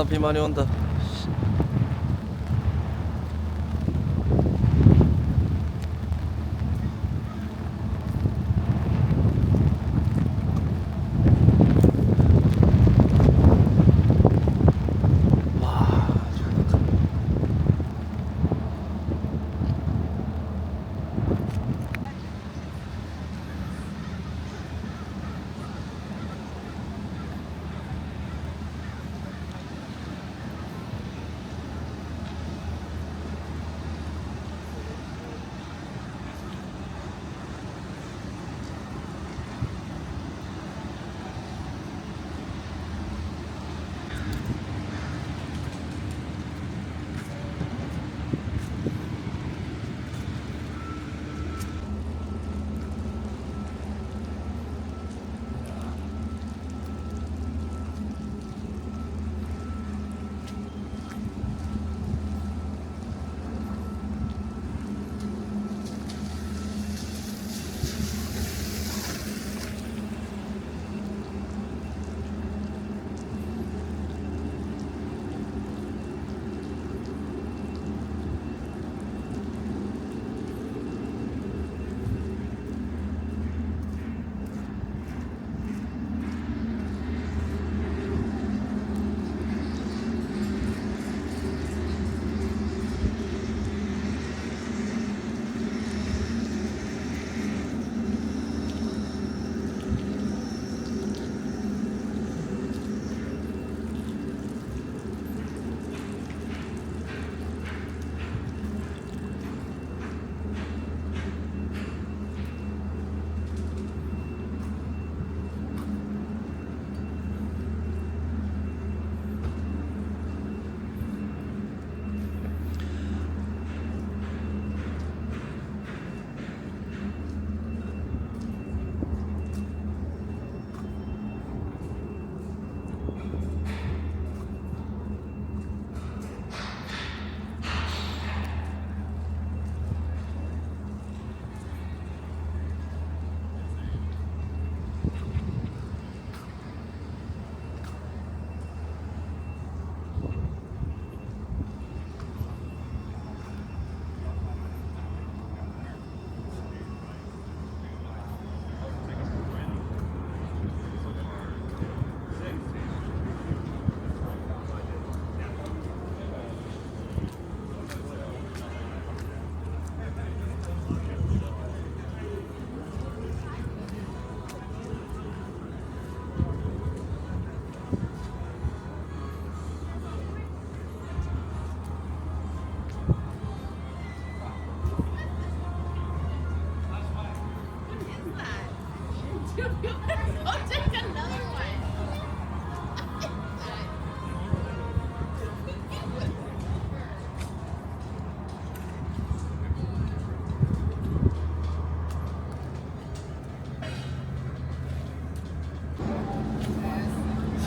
비 많이 온다.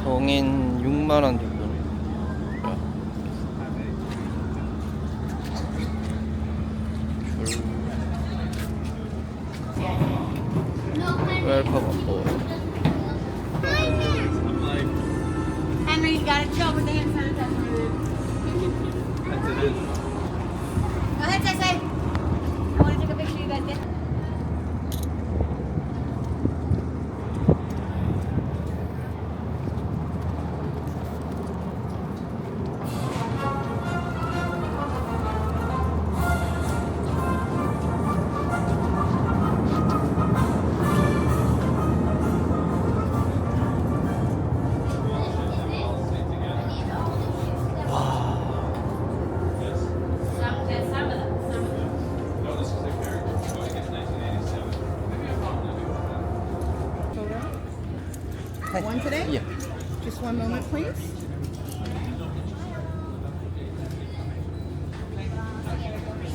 성인 6만원 정도. 웰컴 온보드. Henry, you got a job with the hand sanitizer. Go ahead, Cece. I want to take a picture of you guys get. One today? Yeah. Just one moment, please.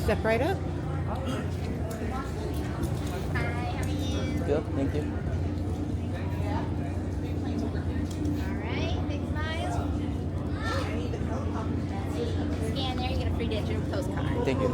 Step right up. Hi, how are you? Good, thank you. Alright, big smile. Scan there, you get a free digital postcard. Thank you.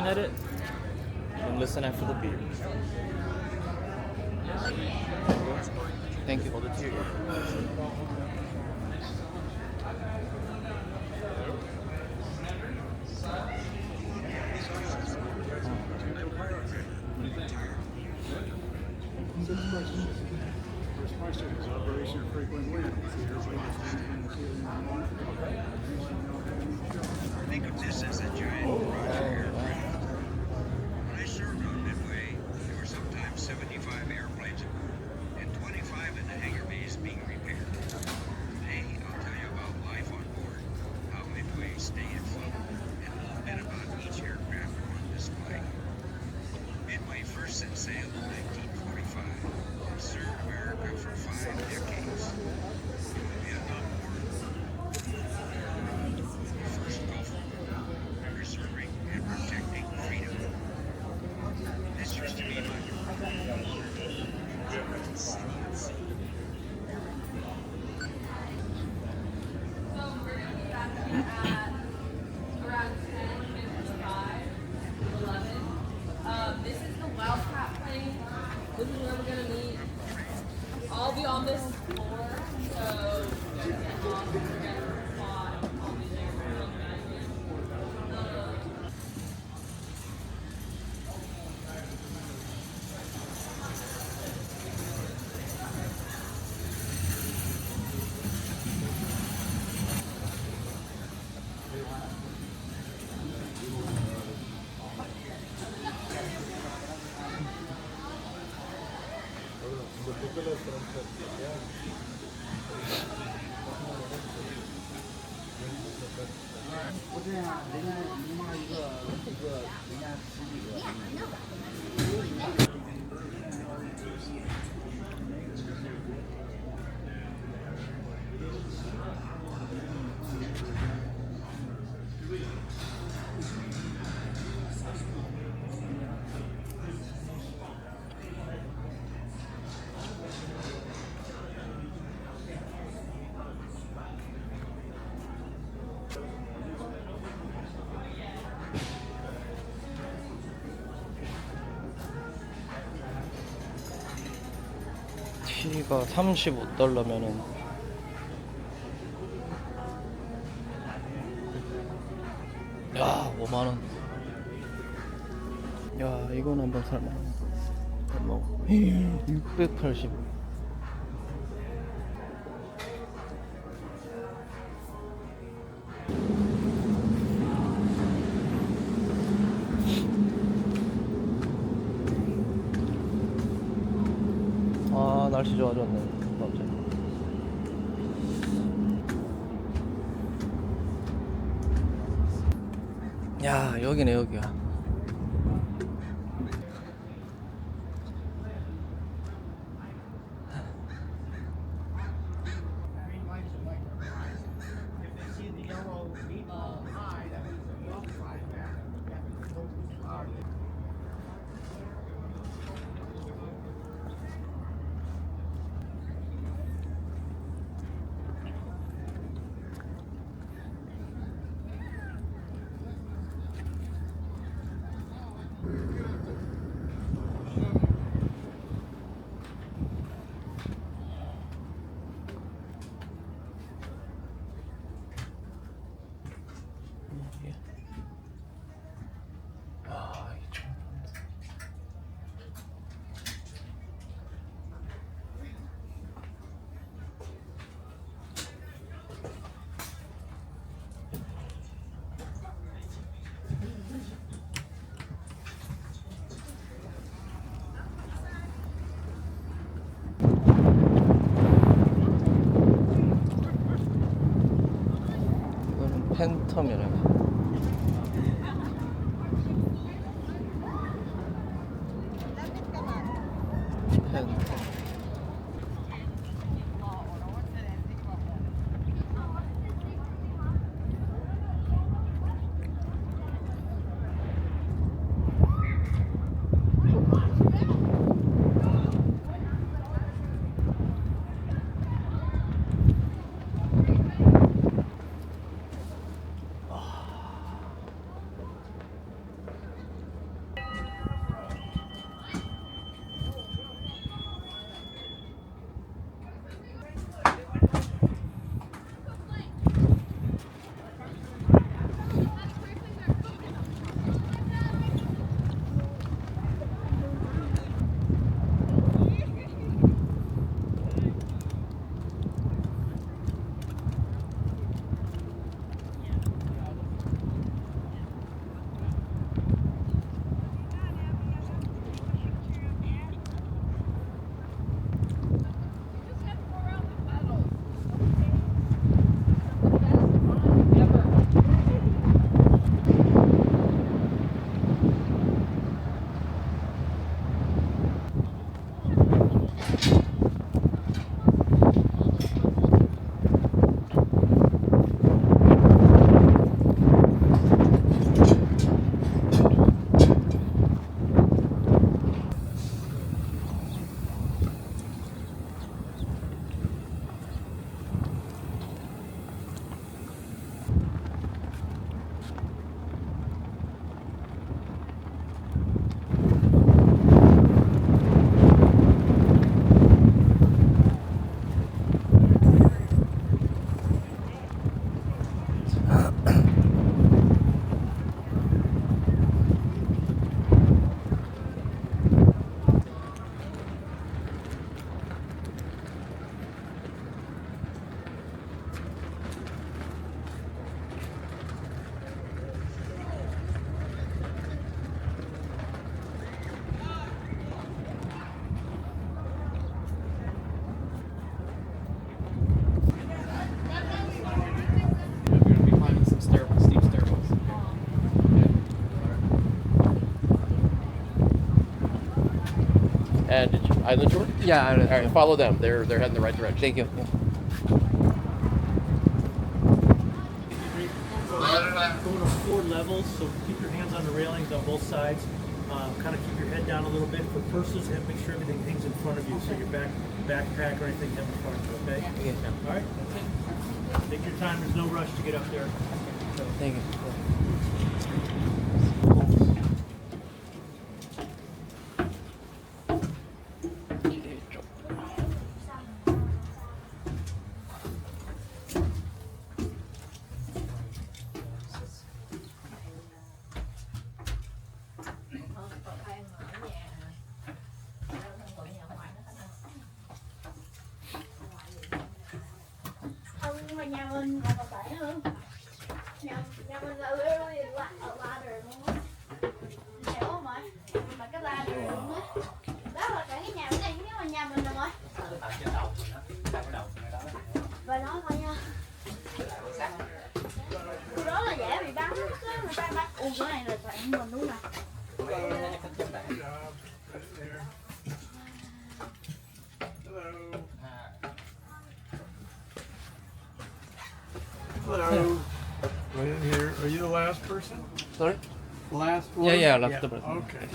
at it and listen after the beat. Thank you. Hold it to your ear. First question is operation of frequent wind. Think of this as a giant airplane. When I served on Midway, there were sometimes 75 airplanes and 25 in the hangar bays being repaired. Today, I'll tell you about life on board, how Midway stayed afloat, and a little bit about each aircraft on display. Midway first set sail in 1945 and served America for 5 decades. Vietnam War, the first Gulf War, preserving and protecting freedom. This used to be my city at sea. Around 10:55, 11. This is the wildcat plane. This is where we're gonna meet. I'll be on this floor, so we're gonna fly. I'll be there. T가 35달러면은 야 5만원. 야 이건 한번 살만해. 뭐 680. 아 날씨 좋아졌네 갑자기. 야 여기네 여기야. 팬텀이래. 팬텀. Island tour? Yeah, All right, follow them. They're heading the right direction. thank you. Going up 4 levels, so keep your hands on the railings on both sides. Kind of keep your head down a little bit. For purses, make sure everything hangs in front of you, so your backpack or anything hangs in front of you, okay? Okay. All right? Take your time. There's no rush to get up there. Thank you. Nhưng mà nhà mình còn tệ hơn. Nhà mình là literally a ladder luôn á. Hiểu mà cái ladder luôn á. Đó là cả cái nhà bên đây, nếu mà nhà mình rồi mọi. Và nói coi nha. Cái đó là dễ bị bắn, người ta bắt cái này là toàn mình luôn nè. Hello. Right in here. Are you the last person? Sorry? Last one? Yeah, last the person. Okay.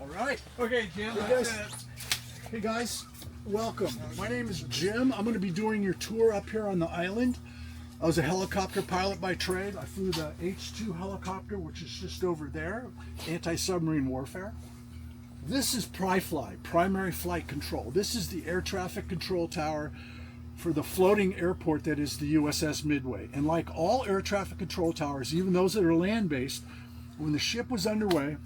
All right. Okay, Jim. That's it. Hey guys, welcome. My name is Jim. I'm going to be doing your tour up here on the island. I was a helicopter pilot by trade. I flew the H-2 helicopter, which is just over there, anti-submarine warfare. This is PRIFLY, Primary Flight Control. This is the air traffic control tower for the floating airport that is the USS Midway. And like all air traffic control towers, even those that are land-based, when the ship was underway,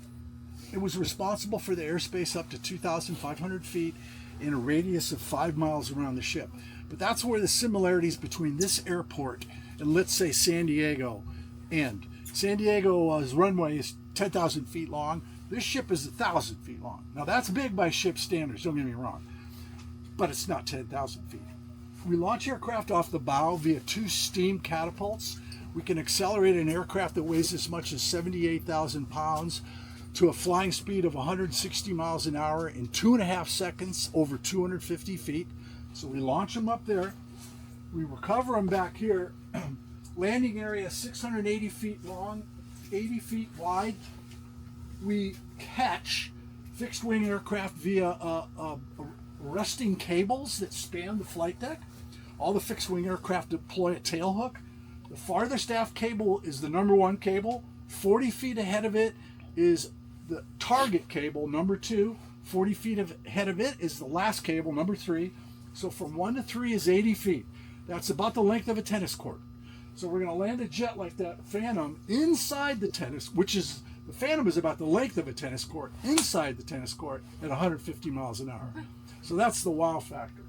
it was responsible for the airspace up to 2,500 feet in a radius of 5 miles around the ship. But that's where the similarities between this airport and, let's say, San Diego end. San Diego's runway is 10,000 feet long. This ship is 1,000 feet long. Now that's big by ship standards, don't get me wrong, but it's not 10,000 feet. We launch aircraft off the bow via 2 steam catapults. We can accelerate an aircraft that weighs as much as 78,000 pounds to a flying speed of 160 miles an hour in 2.5 seconds over 250 feet. So we launch them up there. We recover them back here. Landing area 680 feet long, 80 feet wide. We catch fixed wing aircraft via arresting cables that span the flight deck. All the fixed wing aircraft deploy a tail hook. The farthest aft cable is the #1 cable. 40 feet ahead of it is the target cable, #2. 40 feet ahead of it is the last cable, #3. So from 1 to 3 is 80 feet. That's about the length of a tennis court. So we're going to land a jet like that Phantom inside the tennis, which is, the Phantom is about the length of a tennis court, inside the tennis court at 150 miles an hour. So that's the wow factor.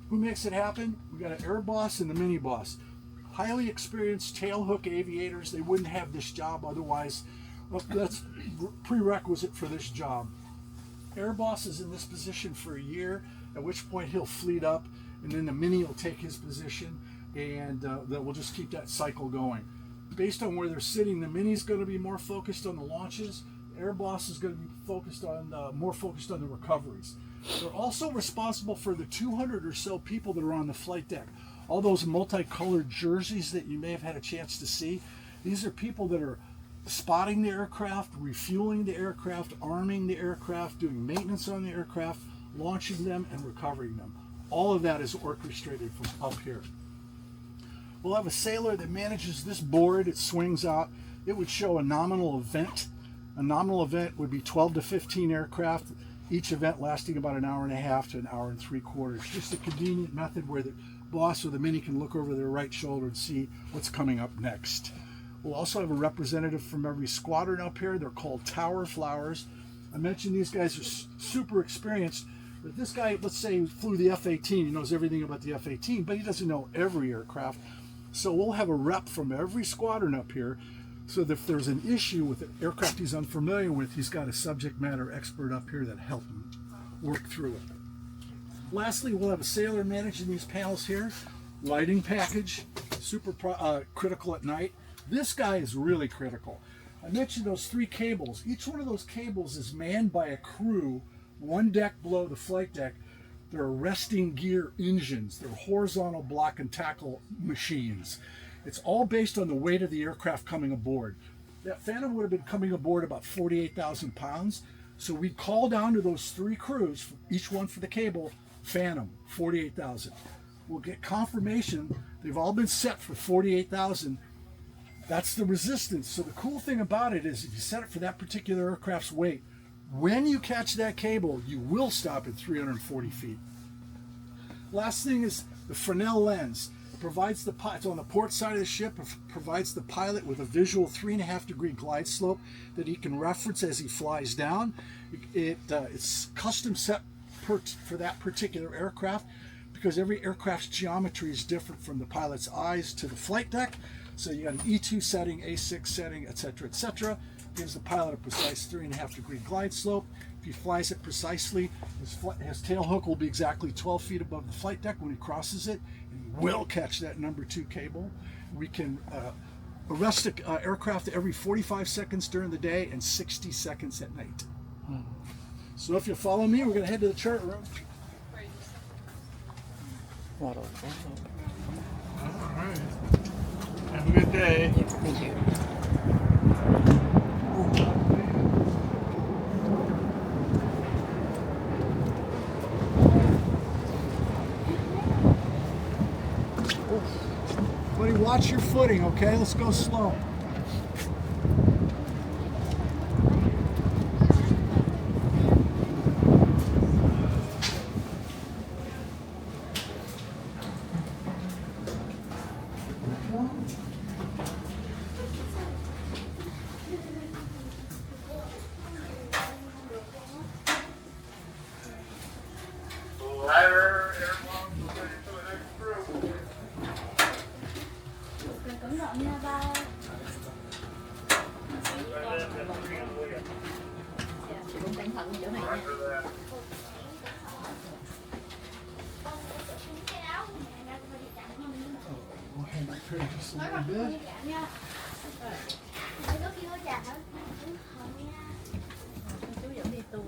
Who makes it happen? We got an air boss and a mini boss. Highly experienced tailhook aviators. They wouldn't have this job otherwise. Well, that's prerequisite for this job. Air boss is in this position for a year, at which point he'll fleet up, and then the mini will take his position, and we'll just keep that cycle going. Based on where they're sitting, the mini's going to be more focused on the launches. The air boss is going to be focused on more focused on the recoveries. They're also responsible for the 200 or so people that are on the flight deck. All those multicolored jerseys that you may have had a chance to see. These are people that are spotting the aircraft, refueling the aircraft, arming the aircraft, doing maintenance on the aircraft, launching them, and recovering them. All of that is orchestrated from up here. We'll have a sailor that manages this board. It swings out. It would show a nominal event. A nominal event would be 12 to 15 aircraft, each event lasting about an hour and a half to an hour and 3/4. Just a convenient method where the boss or the mini can look over their right shoulder and see what's coming up next. We'll also have a representative from every squadron up here. They're called tower flowers. I mentioned these guys are super experienced, but this guy, let's say, flew the F-18. He knows everything about the F-18, but he doesn't know every aircraft. So we'll have a rep from every squadron up here, so that if there's an issue with an aircraft he's unfamiliar with, he's got a subject matter expert up here that help him work through it. Lastly, we'll have a sailor managing these panels here. Lighting package, super critical at night. This guy is really critical. I mentioned those 3 cables. Each one of those cables is manned by a crew One deck below the flight deck, there are resting gear engines. They're horizontal block and tackle machines. It's all based on the weight of the aircraft coming aboard. That Phantom would have been coming aboard about 48,000 pounds. So we call down to those 3 crews, each one for the cable, Phantom, 48,000. We'll get confirmation they've all been set for 48,000. That's the resistance. So the cool thing about it is if you set it for that particular aircraft's weight, when you catch that cable, you will stop at 340 feet. Last thing is the Fresnel lens. Provides it's on the port side of the ship. It provides the pilot with a visual 3.5-degree glide slope that he can reference as he flies down. It's custom set for that particular aircraft because every aircraft's geometry is different from the pilot's eyes to the flight deck. So you got an E2 setting, A6 setting, etc., etc. Gives the pilot a precise 3.5-degree glide slope. If he flies it precisely, his tail hook will be exactly 12 feet above the flight deck when he crosses it. Will catch that number 2 cable. We can arrest an aircraft every 45 seconds during the day and 60 seconds at night. So if you follow me, we're going to head to the chart room. What All right. Have a good day. Yeah, thank you. Buddy, watch your footing, okay? Let's go slow. Cẩn thận nha ba. Cẩn thận chỗ này nha. Nói rằng không chạm nha. Để có khi có chạm hả? Không nha. Chú dẫn đi tour.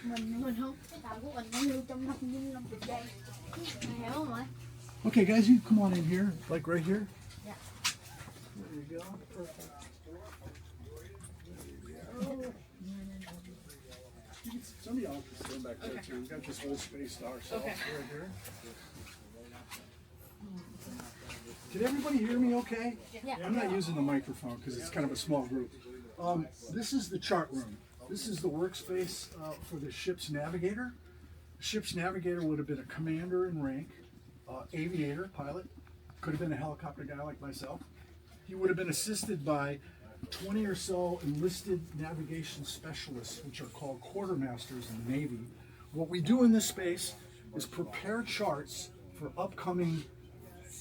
Mình không, cái tàu của mình nó như trong 50 giây. Hiểu không ạ? Okay, guys, you come on in here, like right here. Yeah. There you go. Perfect. Some of y'all can stand back there too. We've got this whole space to ourselves right here. Can everybody hear me okay? Yeah. I'm not using the microphone because it's kind of a small group. This is the chart room. This is the workspace for the ship's navigator. The ship's navigator would have been a commander in rank, aviator, pilot, could have been a helicopter guy like myself. He would have been assisted by 20 or so enlisted navigation specialists, which are called quartermasters in the Navy. What we do in this space is prepare charts for upcoming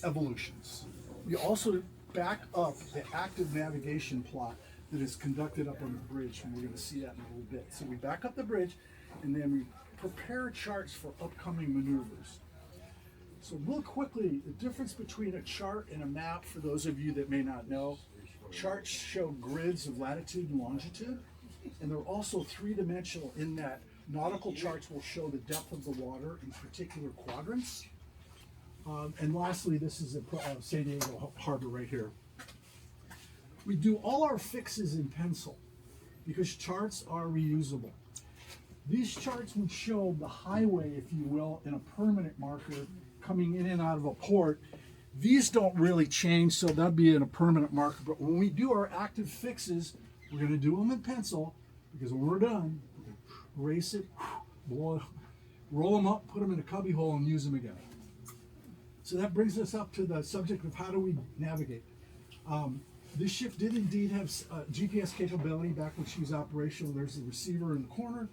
evolutions. We also back up the active navigation plot that is conducted up on the bridge, and we're going to see that in a little bit. So we back up the bridge, and then we prepare charts for upcoming maneuvers. So real quickly, the difference between a chart and a map, for those of you that may not know, charts show grids of latitude and longitude, and they're also three-dimensional in that nautical charts will show the depth of the water in particular quadrants. And lastly, this is 샌디에이고 harbor right here. We do all our fixes in pencil because charts are reusable. These charts would show the highway, if you will, in a permanent marker coming in and out of a port. These don't really change, so that'd be in a permanent marker. But when we do our active fixes, we're going to do them in pencil because when we're done, erase it, blow it, roll them up, put them in a cubby hole, and use them again. So that brings us up to the subject of how do we navigate. This ship did indeed have GPS capability back when she was operational. There's the receiver in the corner.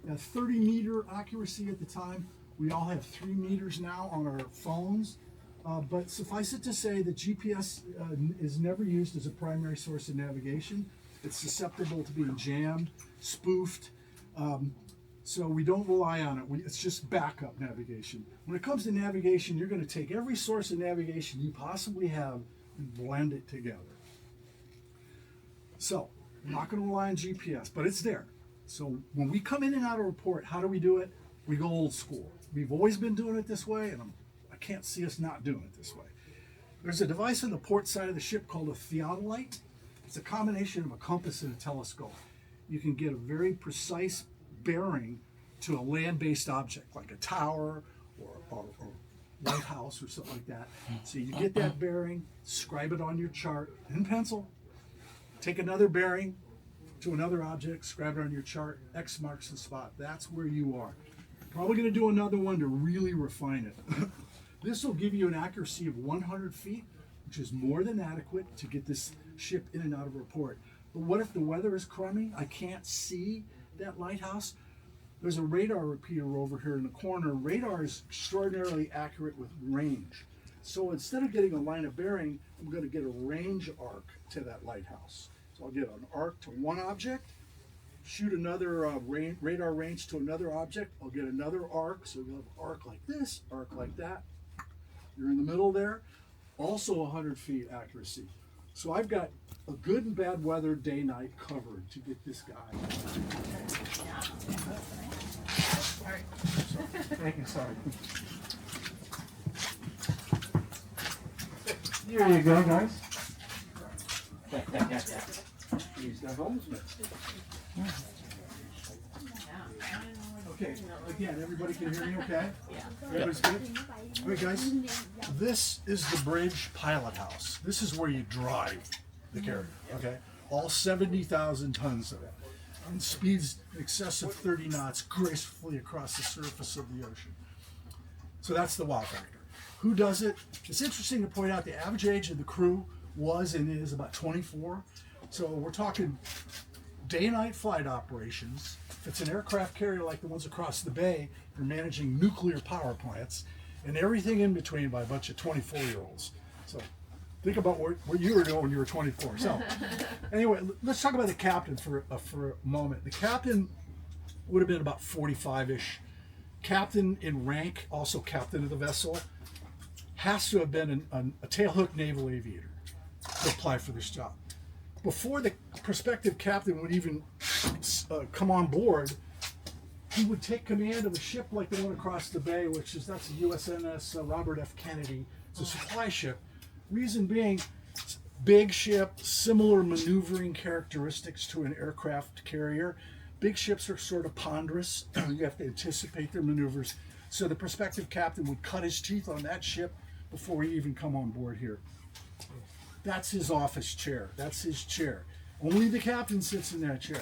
It had 30-meter accuracy at the time. We all have 3 meters now on our phones. But suffice it to say that GPS is never used as a primary source of navigation. It's susceptible to being jammed, spoofed. So we don't rely on it. It's just backup navigation. When it comes to navigation, you're going to take every source of navigation you possibly have and blend it together. So I'm not going to rely on GPS, but it's there. So when we come in and out of a port, how do we do it? We go old school. We've always been doing it this way, and I can't see us not doing it this way. There's a device on the port side of the ship called a theodolite. It's a combination of a compass and a telescope. You can get a very precise bearing to a land-based object like a tower or lighthouse or something like that. So you get that bearing, scribe it on your chart in pencil, take another bearing to another object, scribe it on your chart, X marks the spot. That's where you are. Probably going to do another one to really refine it. This will give you an accuracy of 100 feet, which is more than adequate to get this ship in and out of a port. But what if the weather is crummy? I can't see that lighthouse. There's a radar repeater over here in the corner. Radar is extraordinarily accurate with range. So instead of getting a line of bearing, I'm going to get a range arc to that lighthouse. So I'll get an arc to one object, shoot another radar range to another object. I'll get another arc. So you'll have arc like this, arc like that. You're in the middle there. Also 100 feet accuracy. So I've got a good and bad weather day-night covered to get this guy. Thank you, sorry. Here you go, guys. He's the helmsman. Okay, again, everybody can hear me okay? Everybody's good? All right, guys, this is the bridge pilot house. This is where you drive the carrier, okay? All 70,000 tons of it. And speeds in excess of 30 knots gracefully across the surface of the ocean. So that's the wow factor. Who does it? It's interesting to point out the average age of the crew was and is about 24. So we're talking day-night flight operations. If it's an aircraft carrier like the ones across the bay, you're managing nuclear power plants and everything in between by a bunch of 24-year-olds. So think about what you were doing when you were 24. So anyway, let's talk about the captain for a moment. The captain would have been about 45-ish. Captain in rank, also captain of the vessel, has to have been a tailhook naval aviator to apply for this job. Before the prospective captain would even come on board, he would take command of a ship like the one across the bay, that's a USS Robert F. Kennedy. It's a supply ship. Reason being, big ship, similar maneuvering characteristics to an aircraft carrier. Big ships are sort of ponderous. You have to anticipate their maneuvers. So the prospective captain would cut his teeth on that ship before he even come on board here. That's his office chair. That's his chair. Only the captain sits in that chair.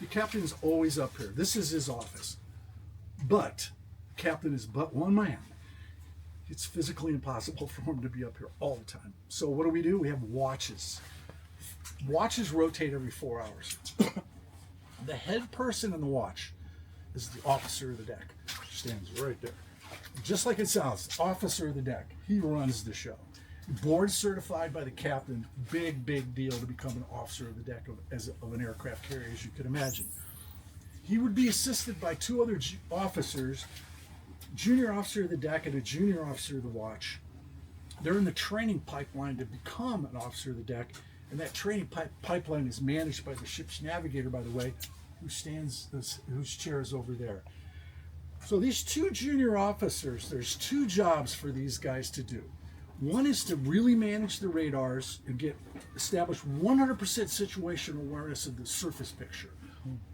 The captain is always up here. This is his office. But captain is but one man. It's physically impossible for him to be up here all the time. So what do? We have watches. Watches rotate every 4 hours. The head person in the watch is the officer of the deck. Stands right there. Just like it sounds, officer of the deck. He runs the show. Board certified by the captain. Big deal to become an officer of the deck of an aircraft carrier, as you could imagine. He would be assisted by two other officers, junior officer of the deck and a junior officer of the watch. They're in the training pipeline to become an officer of the deck, and that training pipeline is managed by the ship's navigator, by the way, whose chair is over there. So these two junior officers, there's two jobs for these guys to do. One is to really manage the radars and establish 100% situational awareness of the surface picture.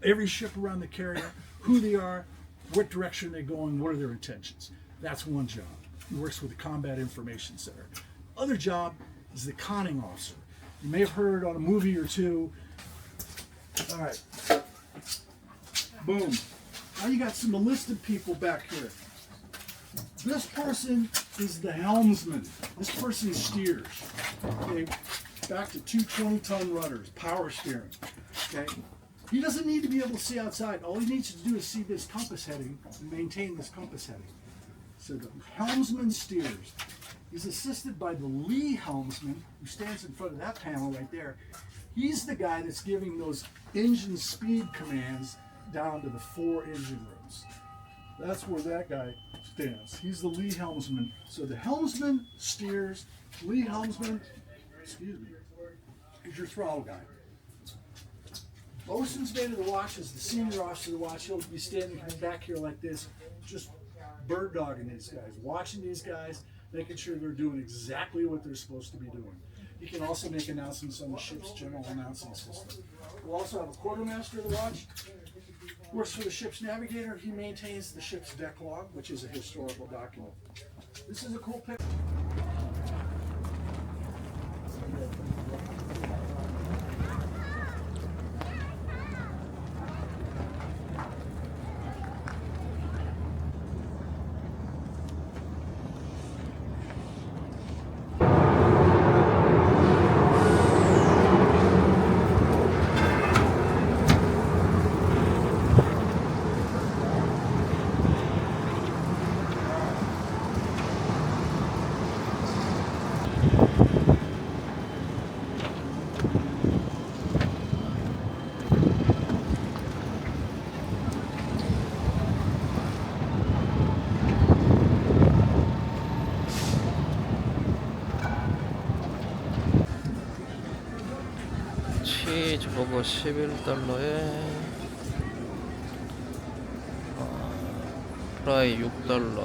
Every ship around the carrier, who they are, what direction they're going, what are their intentions. That's one job. He works with the Combat Information Center. Other job is the conning officer. You may have heard on a movie or two. All right. Boom. Now you got some enlisted people back here. This person is the helmsman. This person steers. Okay, back to two 20-ton rudders, power steering. Okay, he doesn't need to be able to see outside. All he needs to do is see this compass heading and maintain this compass heading. So the helmsman steers. He's assisted by the lee helmsman, who stands in front of that panel right there. He's the guy that's giving those engine speed commands down to the 4 engine rooms. stands. That's where that guy stands. He's the lee helmsman. So the helmsman steers, lee helmsman, excuse me, is your throttle guy. Bosun's mate of the watch is the senior officer of the watch. He'll be standing back here like this, just bird dogging these guys, watching these guys, making sure they're doing exactly what they're supposed to be doing. He can also make announcements on the ship's general announcing system. We'll also have a quartermaster of the watch. Works for the ship's navigator. He maintains the ship's deck log, which is a historical document. This is a cool picture. 저거 11달러에 프라이 6달러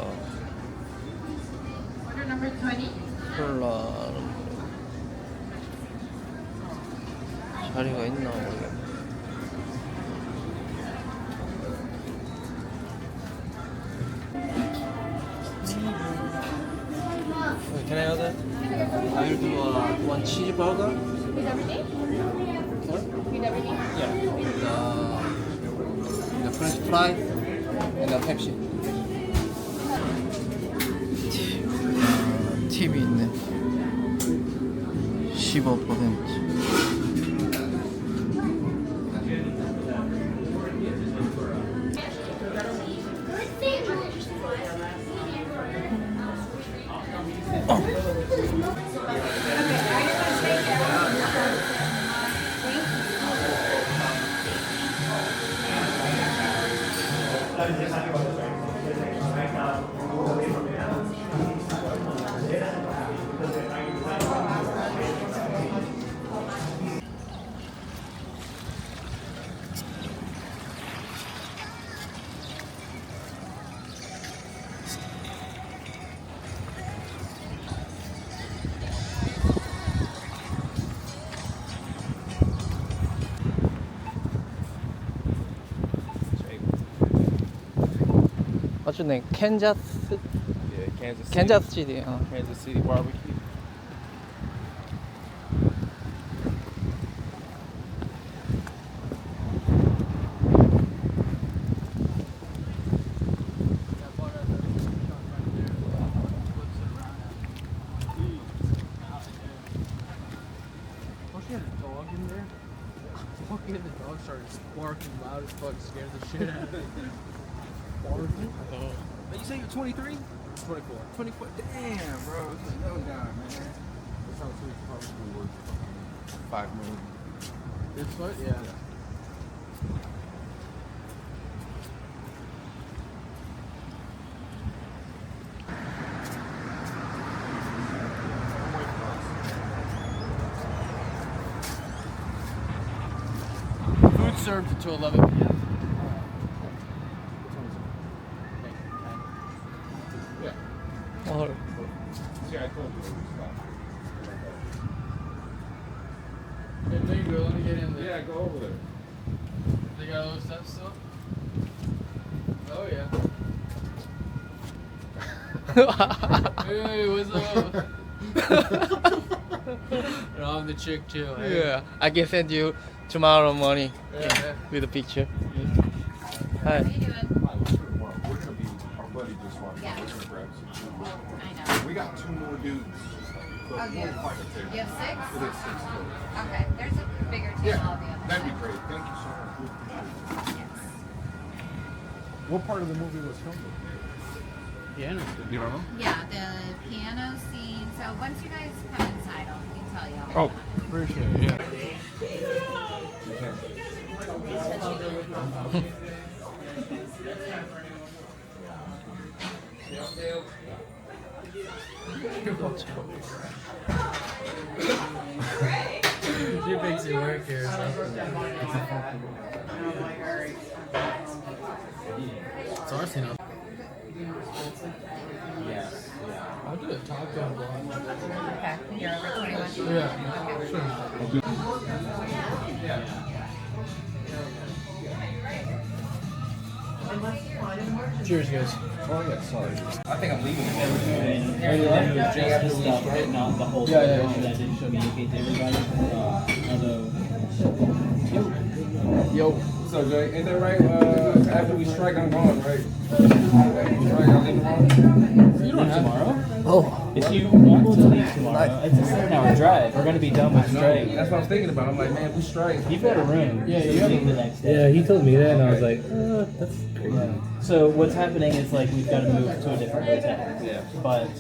콜라 자리가 있나 모르겠네. Can I order? I will do one cheeseburger. Yeah. The French fry and the Pepsi. 팁이 있네. 15%. What's your name? Yeah, Kansas City. 캔자스시티. Kansas City Barbecue. Fucking the dog started barking loud as fuck, scared the shit out of me. Barking? But you say you're 23? 24. 24? Damn, bro. It's a young guy, man. This house is probably worth $5 million. This foot? Yeah. Food served until 11 p.m. See, I told you to stop. Yeah, there you go. Let me get in there. Yeah, go over there. They got all those steps still? Oh, yeah. Hey, what's up? No, I'm the chick too. Hey. Yeah, I can send you tomorrow morning Yeah. with a picture. Hi. We're gonna be, our buddy just walked in. We're gonna grab some food. I know. We got 2 more dudes. But Oh, we'll yeah. find a table. You have 6? It is 6 total. Okay, there's a bigger table Yeah, on the other that'd be side. great. Thank you so much. We appreciate it. Yes. What part of the movie was filmed? Piano. You don't know? Yeah, the piano scene. So once you guys come inside, I can tell you. Oh, Appreciate it, yeah. She makes you work here. It's arson up. I'll do a Topgun vlog. Okay, you're over 21. Yeah, sure. Cheers, guys. Oh yeah, sorry. I think I'm leaving. Just stuff, not the whole Yeah, thing. yeah, That didn't communicate to everybody. Although, Yo. So Jay, ain't that right? After we strike, I'm gone, right? Strike, I'm leaving tomorrow. You don't have tomorrow? oh, if you want to leave tomorrow, it's a 7-hour drive. We're gonna be done with strike. That's what I was thinking about. I'm like, man, we strike. You've got a room. Yeah, so you have a leave the room. next day. Yeah, he told me that, and I was like, that's crazy. So what's happening is like we've got to move to a different hotel. Yeah. But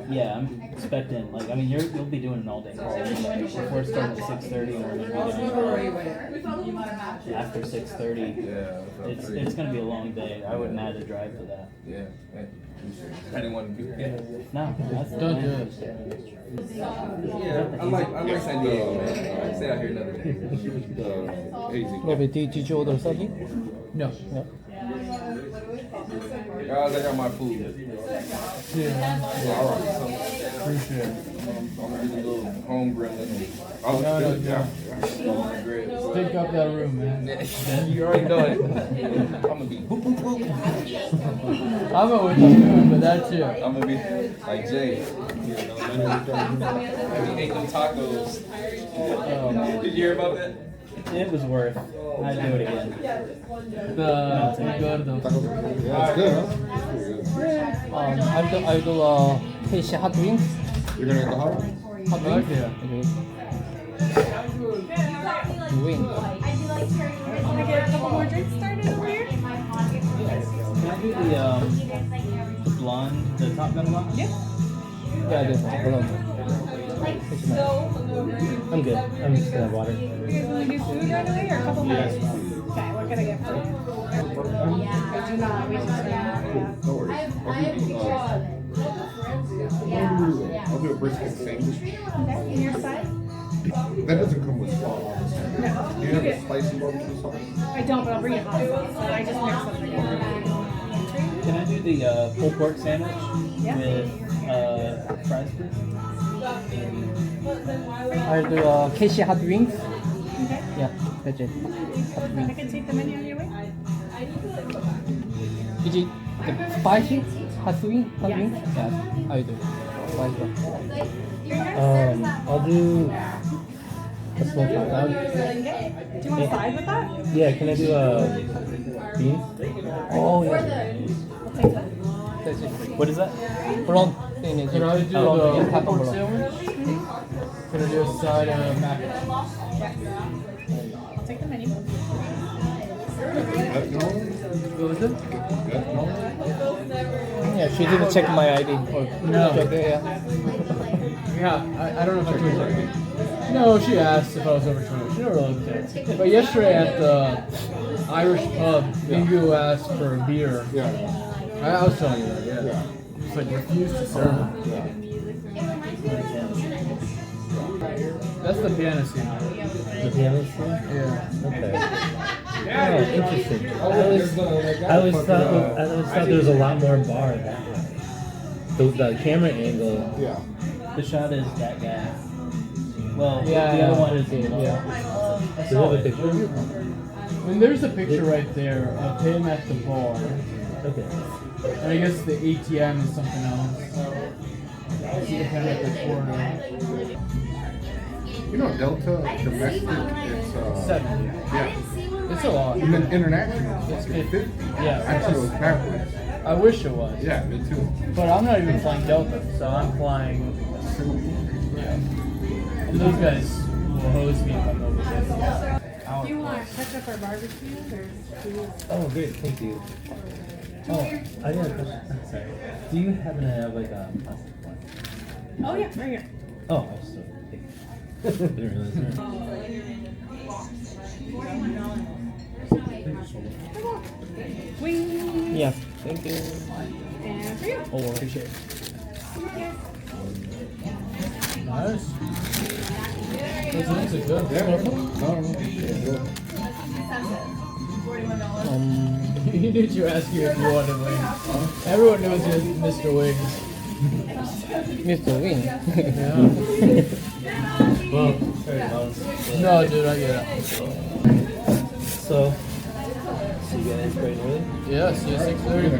yeah, I'm expecting like I mean you'll be doing an all-day call anyway. If we're starting at 6:30 and we're gonna be done after 6:30. Yeah. It's gonna be a long day. I wouldn't have to drive to that. Yeah. I didn't want to do that. No, that's the Don't do plan. it. Yeah, I like 샌디에이고, man. Stay out here another day. Robbie, did you order sake? No. Guys, I got my food. Yeah. All right. So, Appreciate it. I'm gonna do a little home grilling. No, Take up that room, man. You already know it. I'm gonna be boop boop boop. I'm always doing, but that too. I'm gonna be like Jay. He ate them tacos. Did you hear about that? It was worth. I'd do it again. The good. Yeah, it's good, huh? I'll do KC hot wings. You're gonna get the hot one? Hot wings? Yeah. Wing. Can I get a couple more drinks started over here? Can I do the blonde, the Topgun blonde? Yeah. Yeah, this one. Hold on. I'm good. I'm just gonna have water. You guys want to do food right away or a couple more? Okay, what can I get for you? I do not. We just No worries. I'll do a brisket sandwich. Okay, and your side? That doesn't come with sauce. No. Do you have a spicy barbecue sauce? I don't, but I'll bring you hot sauce. So I just mixed something. Can I do the pulled pork sandwich Yeah. with fries, please? I'll do KC hot wings. Okay. Yeah, that's it. Hot I wings. can take the menu on your way. Is it the spicy hot wing? Hot Yeah. wings? Yeah, I'll do. Spicy. I'll do a small hot dog. Do you want a side with that? Yeah, can I do beans? Oh, yeah. I'll take that. That's it. What is that? Blonde thing is Can I do blonde the is hot pork blonde. sandwich? Can I do a side of mac? I'll take the menu. That's normal? What was it? That's normal? Yeah, she didn't check my ID. No. Okay, yeah. Yeah, I don't know if I told you. No, she asked if I was over 20. She never looked at it. But yesterday at the Irish pub, Bingo asked for a beer. Yeah. I was telling you that, yeah. Just like refused to serve it. That's the piano scene. The piano scene? Yeah. Okay. Oh, interesting. I always thought there was a lot more bar that way. The camera angle. Yeah. The shot is that guy. Well, Yeah, the other one is yeah. Do you have a picture? I mean, there's a picture right there of him at the bar. Okay. And I guess the ATM is something else. I see him at the corner. You know, Delta domestic, it's 70. yeah. It's a lot. And then international, it's It- 50. yeah. I thought it was backwards. I wish it was. Yeah, me too. But I'm not even flying Delta, so I'm flying. Yeah. And those guys will hose me if I'm over there. Do you want ketchup or barbecue or? Oh, great. Thank you. Oh, I got a question. Sorry. Do you happen to have like a plastic one? Oh yeah, right here. Oh, I was so didn't realize that. Wing. Yeah, thank you. And for you. Oh, appreciate it. Nice. Those wings are good. He knew you asked you if you wanted wings. Everyone knows you're Mr. Wings. Mr. Wing. Yeah. Well, No, dude, I get it. So you guys bright and early? Yeah, see you at 6:30.